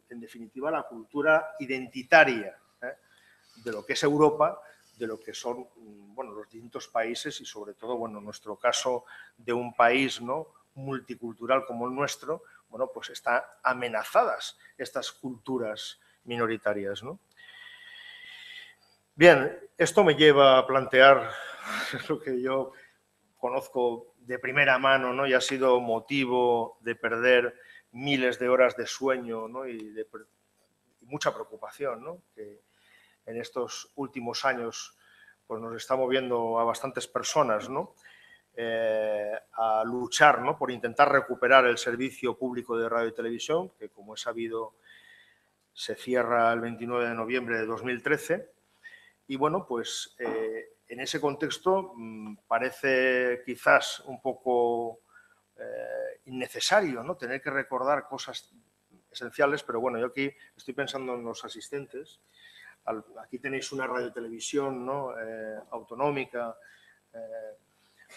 en definitiva, la cultura identitaria de lo que es Europa, de lo que son, bueno, los distintos países y sobre todo, bueno, en nuestro caso de un país, ¿no?, multicultural como el nuestro, bueno, pues están amenazadas estas culturas minoritarias, ¿no? Bien, esto me lleva a plantear lo que yo conozco de primera mano, ¿no?, y ha sido motivo de perder miles de horas de sueño, ¿no?, y mucha preocupación, ¿no?, que en estos últimos años pues nos está moviendo a bastantes personas, ¿no? a luchar, ¿no?, por intentar recuperar el servicio público de radio y televisión, que como es sabido se cierra el 29 de noviembre de 2013. Y bueno, pues en ese contexto parece quizás un poco innecesario, ¿no?, tener que recordar cosas esenciales, pero bueno, yo aquí estoy pensando en los asistentes. Aquí tenéis una radiotelevisión, ¿no?, autonómica,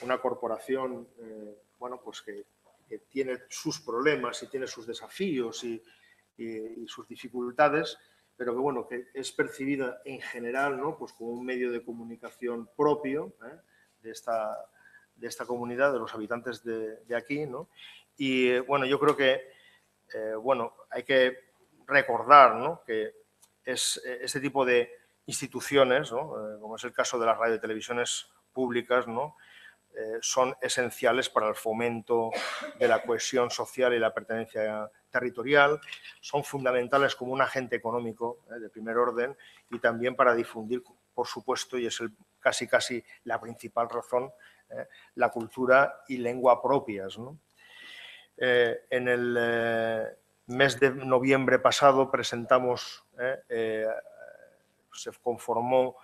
una corporación, bueno, pues que tiene sus problemas y tiene sus desafíos y sus dificultades, pero que, bueno, que es percibida en general, ¿no?, pues como un medio de comunicación propio de esta comunidad, de los habitantes de aquí, ¿no? Y, bueno, yo creo que, bueno, hay que recordar, ¿no?, que este tipo de instituciones, ¿no?, como es el caso de las radiotelevisiones públicas, ¿no?, son esenciales para el fomento de la cohesión social y la pertenencia territorial, son fundamentales como un agente económico de primer orden y también para difundir, por supuesto, y es casi la principal razón, la cultura y lengua propias, ¿no? En el mes de noviembre pasado presentamos, se conformó,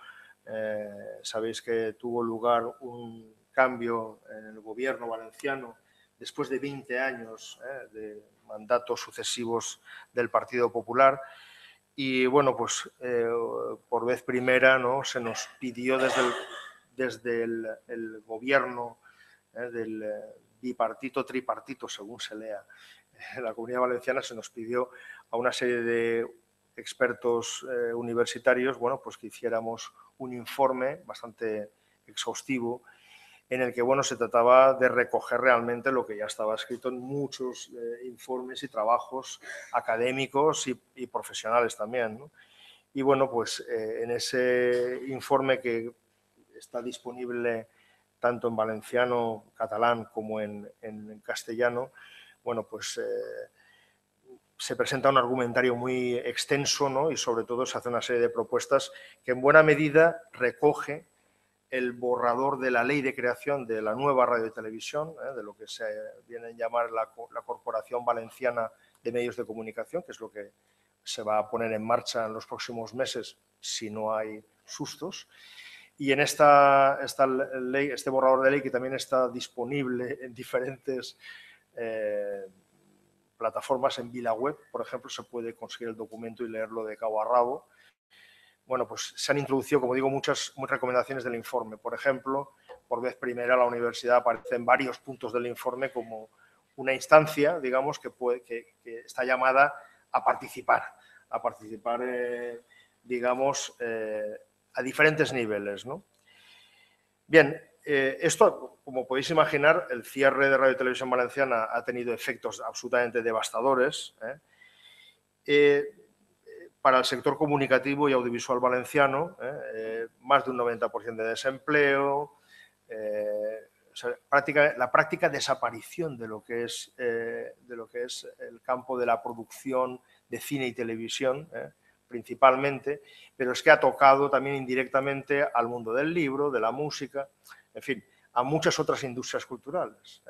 sabéis que tuvo lugar un cambio en el gobierno valenciano después de 20 años de mandatos sucesivos del Partido Popular y, bueno, pues por vez primera, ¿no?, se nos pidió desde el gobierno del bipartito, tripartito, según se lea, en la Comunidad Valenciana se nos pidió a una serie de expertos universitarios, bueno, pues que hiciéramos un informe bastante exhaustivo en el que, bueno, se trataba de recoger realmente lo que ya estaba escrito en muchos informes y trabajos académicos y profesionales también, ¿no? Y, bueno, pues en ese informe que está disponible tanto en valenciano, catalán como en castellano, bueno, pues se presenta un argumentario muy extenso, ¿no?, y sobre todo se hace una serie de propuestas que en buena medida recoge el borrador de la ley de creación de la nueva radio y televisión, de lo que se viene a llamar la Corporación Valenciana de Medios de Comunicación, que es lo que se va a poner en marcha en los próximos meses si no hay sustos. Y en esta ley, este borrador de ley, que también está disponible en diferentes plataformas, en VilaWeb, por ejemplo, se puede conseguir el documento y leerlo de cabo a rabo. Bueno, pues se han introducido, como digo, muchas recomendaciones del informe. Por ejemplo, por vez primera la universidad aparece en varios puntos del informe como una instancia, digamos, que está llamada a participar, digamos, a diferentes niveles, ¿no? Bien, esto, como podéis imaginar, el cierre de Radio y Televisión Valenciana ha tenido efectos absolutamente devastadores para el sector comunicativo y audiovisual valenciano, más de un 90% de desempleo, o sea, la práctica desaparición de lo que es el campo de la producción de cine y televisión, principalmente, pero es que ha tocado también indirectamente al mundo del libro, de la música, en fin, a muchas otras industrias culturales.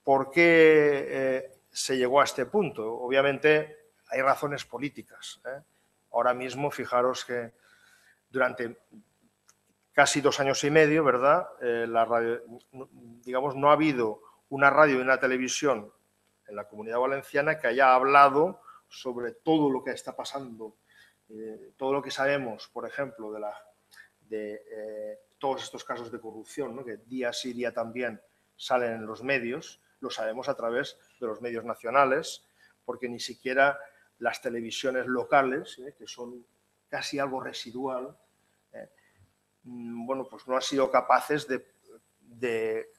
¿Por qué se llegó a este punto? Obviamente hay razones políticas. Ahora mismo, fijaros que durante casi 2 años y medio, ¿verdad?, la radio, digamos, no ha habido una radio y una televisión en la Comunidad Valenciana que haya hablado sobre todo lo que está pasando, todo lo que sabemos, por ejemplo, de todos estos casos de corrupción, ¿no?, que día sí, día también salen en los medios, lo sabemos a través de los medios nacionales, porque ni siquiera las televisiones locales, que son casi algo residual, bueno, pues no han sido capaces de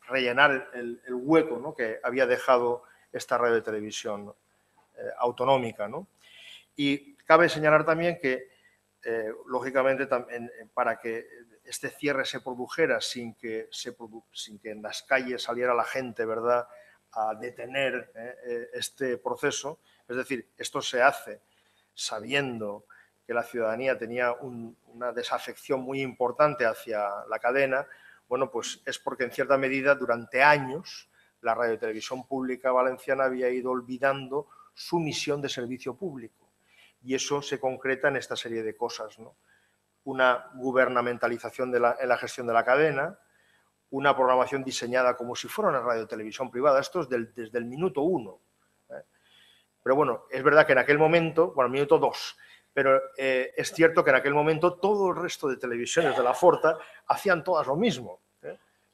rellenar el hueco, ¿no?, que había dejado esta radio de televisión autonómica, ¿no? Y cabe señalar también que, lógicamente, para que este cierre se produjera sin que en las calles saliera la gente, ¿verdad?, a detener este proceso, es decir, esto se hace sabiendo que la ciudadanía tenía una desafección muy importante hacia la cadena, bueno, pues es porque en cierta medida durante años la Radio y Televisión Pública Valenciana había ido olvidando su misión de servicio público. Y eso se concreta en esta serie de cosas, ¿no? Una gubernamentalización en la gestión de la cadena, una programación diseñada como si fuera una radio televisión privada. Esto es desde el minuto 1. Pero bueno, es verdad que en aquel momento, bueno, minuto 2, pero es cierto que en aquel momento todo el resto de televisiones de la Forta hacían todas lo mismo.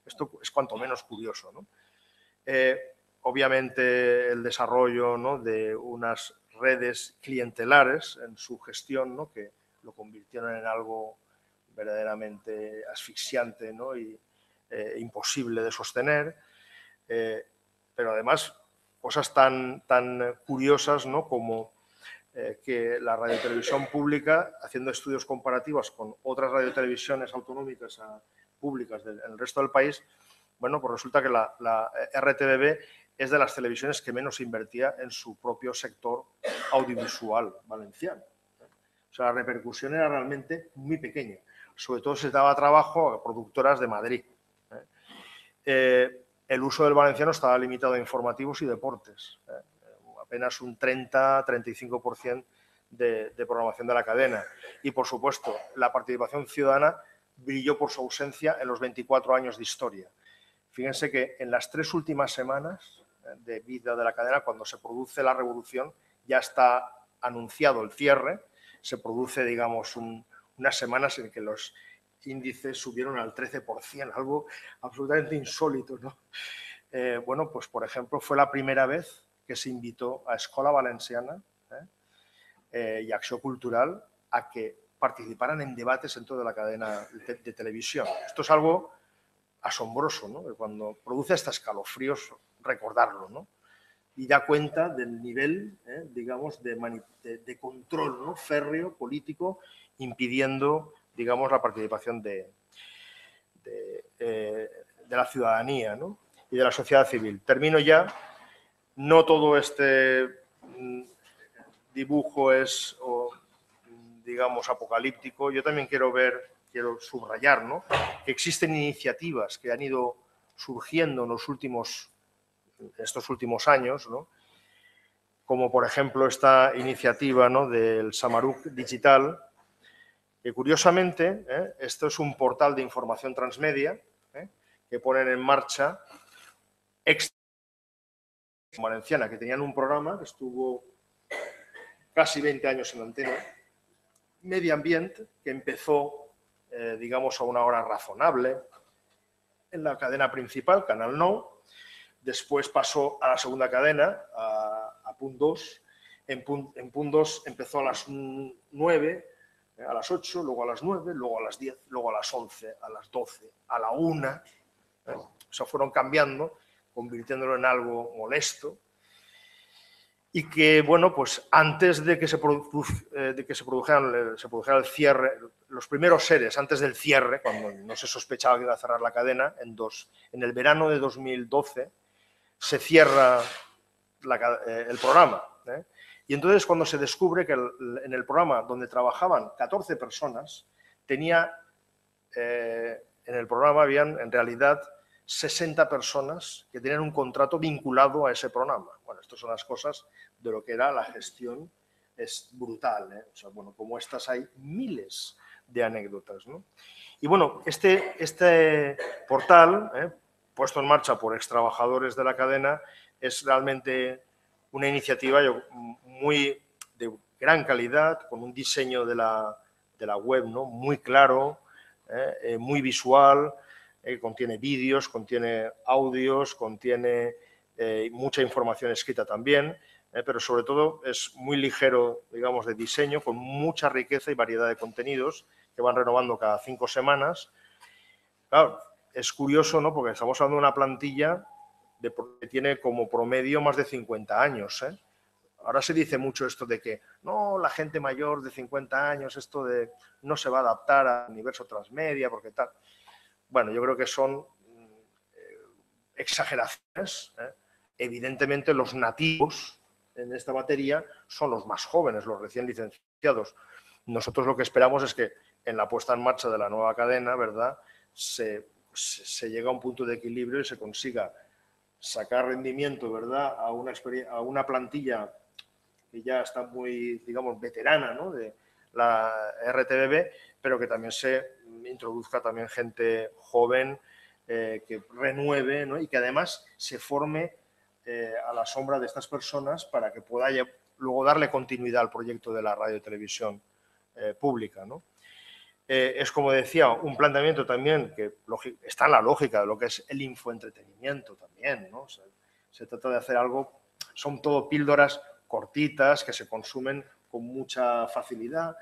Esto es cuanto menos curioso, ¿no? Obviamente el desarrollo, ¿no?, de unas redes clientelares en su gestión, ¿no?, que lo convirtieron en algo verdaderamente asfixiante, ¿no?, y imposible de sostener, pero además cosas tan curiosas, ¿no?, como que la radiotelevisión pública, haciendo estudios comparativos con otras radiotelevisiones autonómicas públicas en el resto del país, bueno, pues resulta que la RTBB es de las televisiones que menos invertía en su propio sector audiovisual valenciano. O sea, la repercusión era realmente muy pequeña. Sobre todo se daba trabajo a productoras de Madrid. El uso del valenciano estaba limitado a informativos y deportes. Apenas un 30-35% de programación de la cadena. Y, por supuesto, la participación ciudadana brilló por su ausencia en los 24 años de historia. Fíjense que en las 3 últimas semanas de vida de la cadena, cuando se produce la revolución, ya está anunciado el cierre, se produce, digamos, unas semanas en que los índices subieron al 13%, algo absolutamente insólito, ¿no? Bueno, pues por ejemplo, fue la primera vez que se invitó a Escola Valenciana y Acció Cultural a que participaran en debates dentro de la cadena de televisión. Esto es algo asombroso, ¿no?, cuando produce hasta escalofríos recordarlo, ¿no?, y da cuenta del nivel, digamos, de control, ¿no?, férreo, político, impidiendo, digamos, la participación de la ciudadanía, ¿no?, y de la sociedad civil. Termino ya. No todo este dibujo es, digamos, apocalíptico. Yo también quiero subrayar, ¿no?, que existen iniciativas que han ido surgiendo en estos últimos años, ¿no?, como por ejemplo esta iniciativa, ¿no?, del Samaruc Digital, que curiosamente esto es un portal de información transmedia que ponen en marcha valenciana, que tenían un programa que estuvo casi 20 años en antena, Medio Ambiente, que empezó, digamos, a una hora razonable en la cadena principal, Canal 9, después pasó a la segunda cadena, a Punt 2, en Punt 2 empezó a las 9, a las 8, luego a las 9, luego a las 10, luego a las 11, a las 12, a la 1, o sea, fueron cambiando, convirtiéndolo en algo molesto, y que, bueno, pues antes de que se produjera el cierre, los primeros seres, antes del cierre, cuando no se sospechaba que iba a cerrar la cadena, en el verano de 2012, se cierra el programa. Y entonces cuando se descubre que en el programa donde trabajaban 14 personas, en el programa habían en realidad 60 personas que tenían un contrato vinculado a ese programa. Bueno, estas son las cosas de lo que era la gestión. Es brutal, O sea, bueno, como estas hay miles de anécdotas, ¿no? Y bueno, este portal, puesto en marcha por extrabajadores de la cadena, es realmente una iniciativa muy de gran calidad, con un diseño de la web, ¿no?, muy claro, muy visual, contiene vídeos, contiene audios, contiene mucha información escrita también, pero sobre todo es muy ligero, digamos, de diseño, con mucha riqueza y variedad de contenidos que van renovando cada 5 semanas. Claro, es curioso, ¿no?, porque estamos hablando de una plantilla que tiene como promedio más de 50 años. Ahora se dice mucho esto de que no, la gente mayor de 50 años, esto de no se va a adaptar al universo transmedia, porque tal. Bueno, yo creo que son exageraciones. Evidentemente, los nativos en esta materia son los más jóvenes, los recién licenciados. Nosotros lo que esperamos es que en la puesta en marcha de la nueva cadena, ¿verdad?, se se llega a un punto de equilibrio y se consiga sacar rendimiento, ¿verdad?, a una plantilla que ya está muy, digamos, veterana, ¿no?, de la RTBB, pero que también se introduzca también gente joven que renueve, ¿no?, y que además se forme a la sombra de estas personas para que pueda luego darle continuidad al proyecto de la radio y televisión pública, ¿no? Es, como decía, un planteamiento también que está en la lógica de lo que es el infoentretenimiento también, ¿no? O sea, se trata de hacer algo, son todo píldoras cortitas que se consumen con mucha facilidad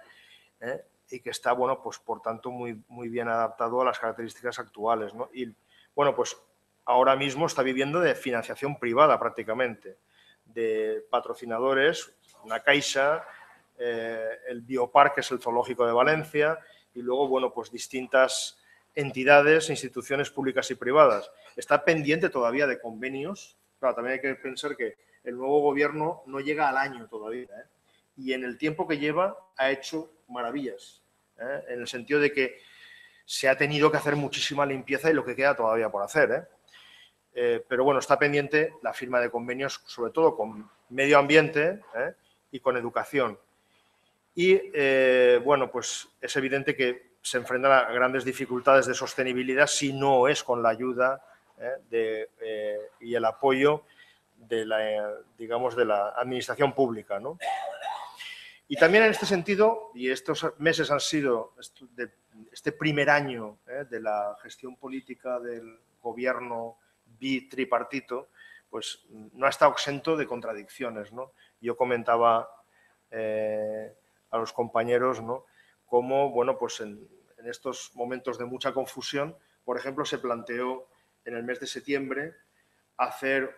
y que está, bueno, pues por tanto muy, muy bien adaptado a las características actuales, ¿no? Y, bueno, pues ahora mismo está viviendo de financiación privada prácticamente, de patrocinadores, una Caixa, el Bioparque, que es el Zoológico de Valencia, y luego, bueno, pues distintas entidades, instituciones públicas y privadas. Está pendiente todavía de convenios. Claro, también hay que pensar que el nuevo gobierno no llega al año todavía, y en el tiempo que lleva ha hecho maravillas, en el sentido de que se ha tenido que hacer muchísima limpieza y lo que queda todavía por hacer, pero bueno, está pendiente la firma de convenios, sobre todo con medio ambiente y con educación. Y, bueno, pues es evidente que se enfrentan a grandes dificultades de sostenibilidad si no es con la ayuda y el apoyo de la, digamos, de la administración pública, ¿no? Y también en este sentido, y estos meses han sido este primer año de la gestión política del gobierno bitripartito, pues no ha estado exento de contradicciones, ¿no? Yo comentaba a los compañeros, ¿no?, cómo, bueno, pues en estos momentos de mucha confusión, por ejemplo, se planteó en el mes de septiembre hacer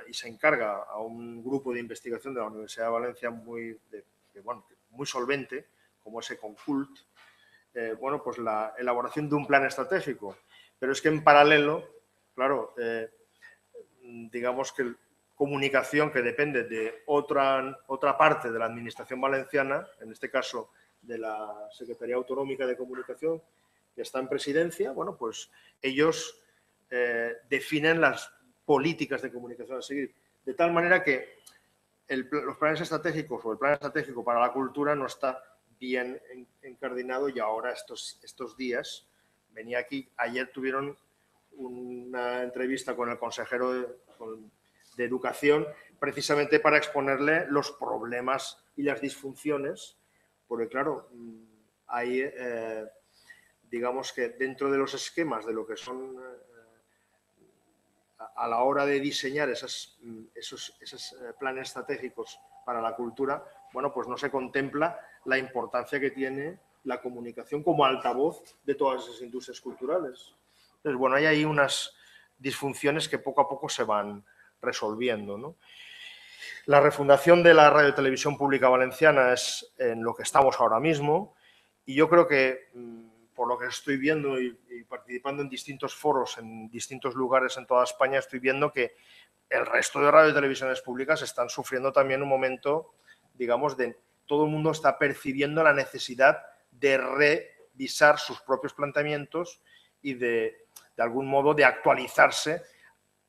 y se encarga a un grupo de investigación de la Universidad de Valencia muy solvente, como ese Concult, bueno, pues la elaboración de un plan estratégico. Pero es que en paralelo, claro, digamos que comunicación que depende de otra parte de la Administración valenciana, en este caso de la Secretaría Autonómica de Comunicación, que está en presidencia, bueno, pues ellos definen las políticas de comunicación a seguir, de tal manera que los planes estratégicos o el plan estratégico para la cultura no está bien encardinado, y ahora estos días, venía aquí, ayer tuvieron una entrevista con el consejero de Educación precisamente para exponerle los problemas y las disfunciones, porque claro, hay, digamos que dentro de los esquemas de lo que son a la hora de diseñar esos planes estratégicos para la cultura, bueno, pues no se contempla la importancia que tiene la comunicación como altavoz de todas esas industrias culturales. Entonces, bueno, hay ahí unas disfunciones que poco a poco se van resolviendo, ¿no? La refundación de la Radio y Televisión Pública Valenciana es en lo que estamos ahora mismo, y yo creo que, por lo que estoy viendo y participando en distintos foros, en distintos lugares en toda España, estoy viendo que el resto de radio y televisiones públicas están sufriendo también un momento, digamos, de todo el mundo está percibiendo la necesidad de revisar sus propios planteamientos y de algún modo de actualizarse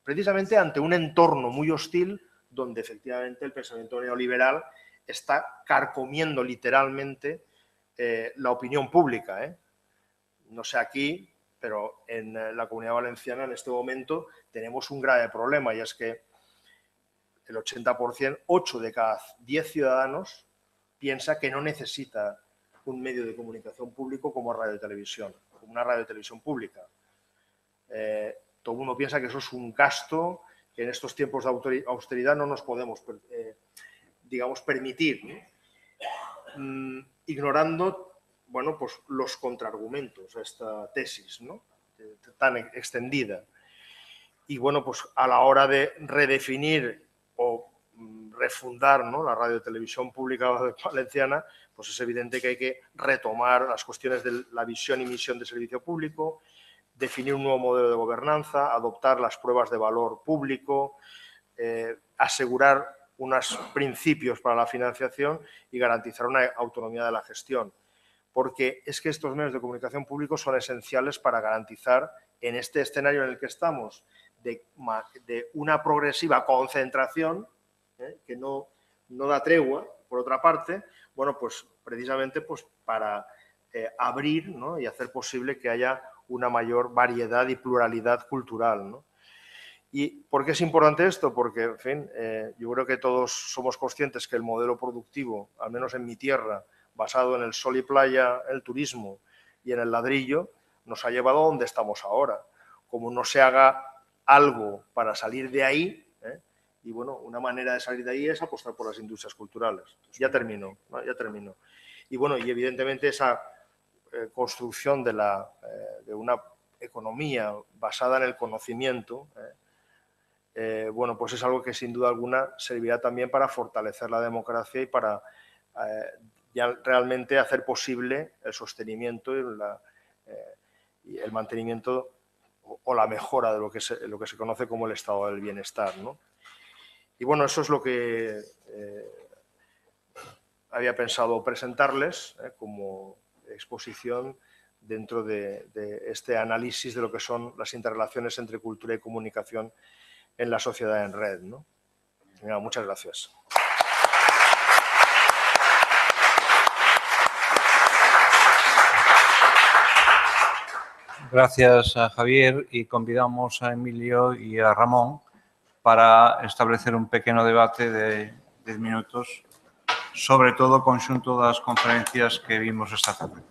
precisamente ante un entorno muy hostil donde efectivamente el pensamiento neoliberal está carcomiendo literalmente la opinión pública. No sé aquí, pero en la Comunidad Valenciana en este momento tenemos un grave problema, y es que el 80%, 8 de cada 10 ciudadanos, piensa que no necesita un medio de comunicación público como radio y televisión, como una radio y televisión pública. Todo el mundo piensa que eso es un gasto que en estos tiempos de austeridad no nos podemos, digamos, permitir, ¿no? Ignorando, bueno, pues los contraargumentos a esta tesis, ¿no?, tan extendida. Y bueno, pues a la hora de redefinir o refundar, ¿no?, la radio y televisión pública valenciana, pues es evidente que hay que retomar las cuestiones de la visión y misión de servicio público, definir un nuevo modelo de gobernanza, adoptar las pruebas de valor público, asegurar unos principios para la financiación y garantizar una autonomía de la gestión. porque es que estos medios de comunicación públicos son esenciales para garantizar, en este escenario en el que estamos, de una progresiva concentración, que no da tregua, por otra parte, bueno, pues precisamente pues, para abrir, ¿no?, y hacer posible que haya una mayor variedad y pluralidad cultural, ¿no? ¿Y por qué es importante esto? Porque, en fin, yo creo que todos somos conscientes que el modelo productivo, al menos en mi tierra, basado en el sol y playa, el turismo y en el ladrillo, nos ha llevado a donde estamos ahora. Como no se haga algo para salir de ahí, y bueno, una manera de salir de ahí es apostar por las industrias culturales. Entonces, ya termino, ¿no? Ya termino. Y bueno, y evidentemente esa construcción de una economía basada en el conocimiento, bueno, pues es algo que sin duda alguna servirá también para fortalecer la democracia y para ya realmente hacer posible el sostenimiento y el mantenimiento o la mejora de lo que se conoce como el estado del bienestar, ¿no? Y bueno, eso es lo que había pensado presentarles como exposición dentro de este análisis de lo que son las interrelaciones entre cultura y comunicación en la sociedad en red, ¿no? Mira, muchas gracias. Gracias a Javier y convidamos a Emilio y a Ramón para establecer un pequeno debate de 10 minutos sobre todo o conxunto das conferencias que vimos esta tarde.